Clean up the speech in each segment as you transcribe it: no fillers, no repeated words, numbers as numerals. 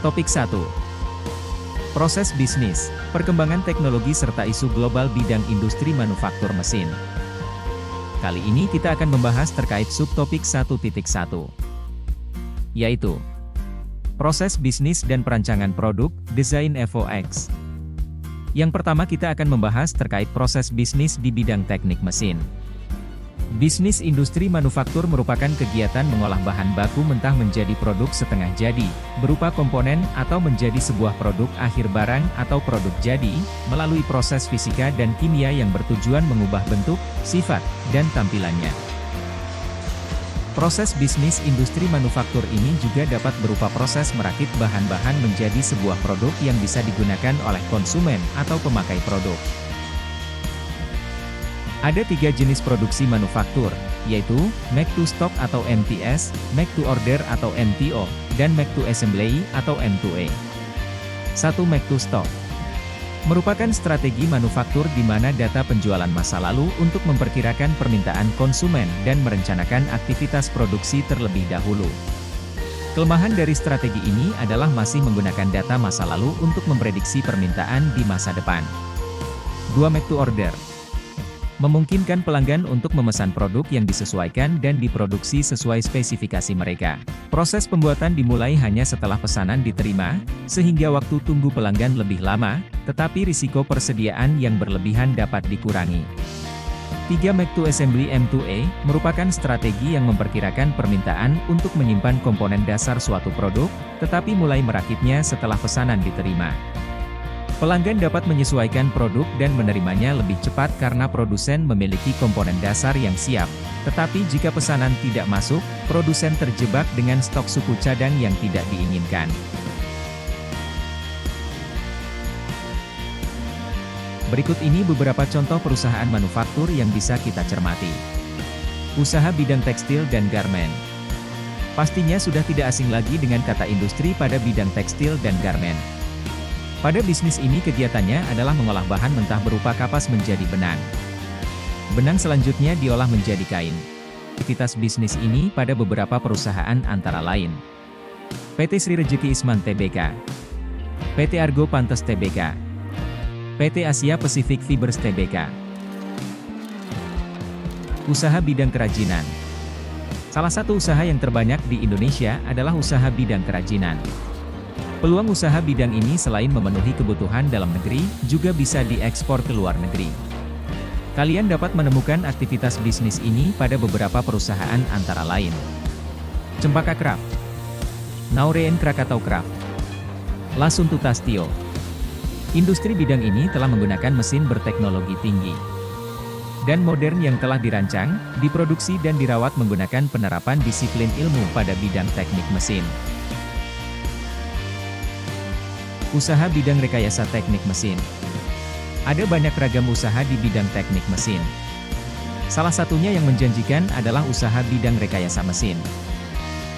Topik 1. Proses bisnis, perkembangan teknologi serta isu global bidang industri manufaktur mesin. Kali ini kita akan membahas terkait subtopik 1.1, yaitu proses bisnis dan perancangan produk, desain FOX. Yang pertama kita akan membahas terkait proses bisnis di bidang teknik mesin. Bisnis industri manufaktur merupakan kegiatan mengolah bahan baku mentah menjadi produk setengah jadi, berupa komponen atau menjadi sebuah produk akhir barang atau produk jadi, melalui proses fisika dan kimia yang bertujuan mengubah bentuk, sifat, dan tampilannya. Proses bisnis industri manufaktur ini juga dapat berupa proses merakit bahan-bahan menjadi sebuah produk yang bisa digunakan oleh konsumen atau pemakai produk. Ada 3 jenis produksi manufaktur, yaitu Make to Stock atau MTS, Make to Order atau MTO, dan Make to Assembly atau M2A. 1. Make to Stock merupakan strategi manufaktur di mana data penjualan masa lalu untuk memperkirakan permintaan konsumen dan merencanakan aktivitas produksi terlebih dahulu. Kelemahan dari strategi ini adalah masih menggunakan data masa lalu untuk memprediksi permintaan di masa depan. 2. Make to Order memungkinkan pelanggan untuk memesan produk yang disesuaikan dan diproduksi sesuai spesifikasi mereka. Proses pembuatan dimulai hanya setelah pesanan diterima, sehingga waktu tunggu pelanggan lebih lama, tetapi risiko persediaan yang berlebihan dapat dikurangi. 3. Make to Assembly M2A merupakan strategi yang memperkirakan permintaan untuk menyimpan komponen dasar suatu produk, tetapi mulai merakitnya setelah pesanan diterima. Pelanggan dapat menyesuaikan produk dan menerimanya lebih cepat karena produsen memiliki komponen dasar yang siap. Tetapi jika pesanan tidak masuk, produsen terjebak dengan stok suku cadang yang tidak diinginkan. Berikut ini beberapa contoh perusahaan manufaktur yang bisa kita cermati. Usaha bidang tekstil dan garmen. Pastinya sudah tidak asing lagi dengan kata industri pada bidang tekstil dan garmen. Pada bisnis ini kegiatannya adalah mengolah bahan mentah berupa kapas menjadi benang. Benang selanjutnya diolah menjadi kain. Aktivitas bisnis ini pada beberapa perusahaan antara lain PT Sri Rejeki Isman Tbk, PT Argo Pantes Tbk, PT Asia Pacific Fibers Tbk. Usaha bidang kerajinan. Salah satu usaha yang terbanyak di Indonesia adalah usaha bidang kerajinan. Peluang usaha bidang ini selain memenuhi kebutuhan dalam negeri, juga bisa diekspor ke luar negeri. Kalian dapat menemukan aktivitas bisnis ini pada beberapa perusahaan antara lain Cempaka Craft, Naureen Krakatau Craft, Lasuntu Tastio. Industri bidang ini telah menggunakan mesin berteknologi tinggi dan modern yang telah dirancang, diproduksi dan dirawat menggunakan penerapan disiplin ilmu pada bidang teknik mesin. Usaha bidang rekayasa teknik mesin. Ada banyak ragam usaha di bidang teknik mesin. Salah satunya yang menjanjikan adalah usaha bidang rekayasa mesin.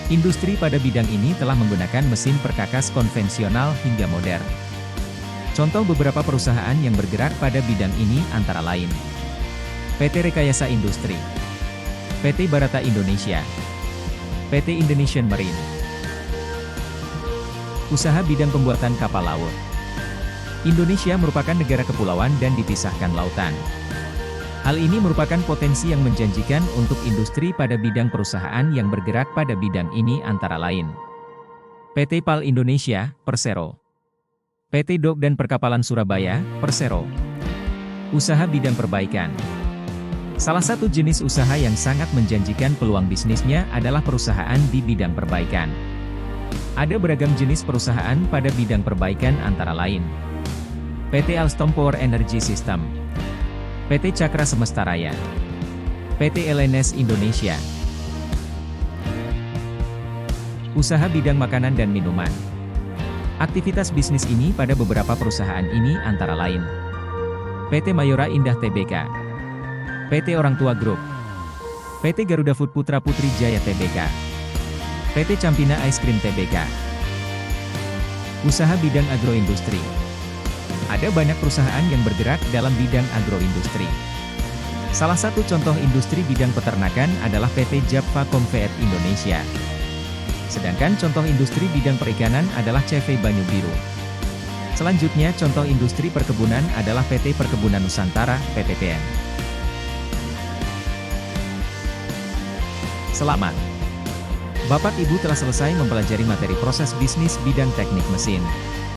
Industri pada bidang ini telah menggunakan mesin perkakas konvensional hingga modern. Contoh beberapa perusahaan yang bergerak pada bidang ini antara lain PT Rekayasa Industri, PT Barata Indonesia, PT Indonesian Marine. Usaha bidang pembuatan kapal laut. Indonesia merupakan negara kepulauan dan dipisahkan lautan. Hal ini merupakan potensi yang menjanjikan untuk industri pada bidang perusahaan yang bergerak pada bidang ini antara lain PT PAL Indonesia, Persero, PT Dok dan Perkapalan Surabaya, Persero. Usaha bidang perbaikan. Salah satu jenis usaha yang sangat menjanjikan peluang bisnisnya adalah perusahaan di bidang perbaikan. Ada beragam jenis perusahaan pada bidang perbaikan antara lain PT Alstom Power Energy System, PT Cakra Semesta Raya, PT LNS Indonesia. Usaha bidang makanan dan minuman. Aktivitas bisnis ini pada beberapa perusahaan ini antara lain PT Mayora Indah Tbk, PT Orang Tua Group, PT Garuda Food Putra Putri Jaya Tbk, PT Campina Ice Cream Tbk. Usaha bidang agroindustri. Ada banyak perusahaan yang bergerak dalam bidang agroindustri. Salah satu contoh industri bidang peternakan adalah PT Japfa Conveet Indonesia. Sedangkan contoh industri bidang perikanan adalah CV Banyu Biru. Selanjutnya contoh industri perkebunan adalah PT Perkebunan Nusantara, PTPN. Selamat! Bapak Ibu telah selesai mempelajari materi proses bisnis bidang teknik mesin.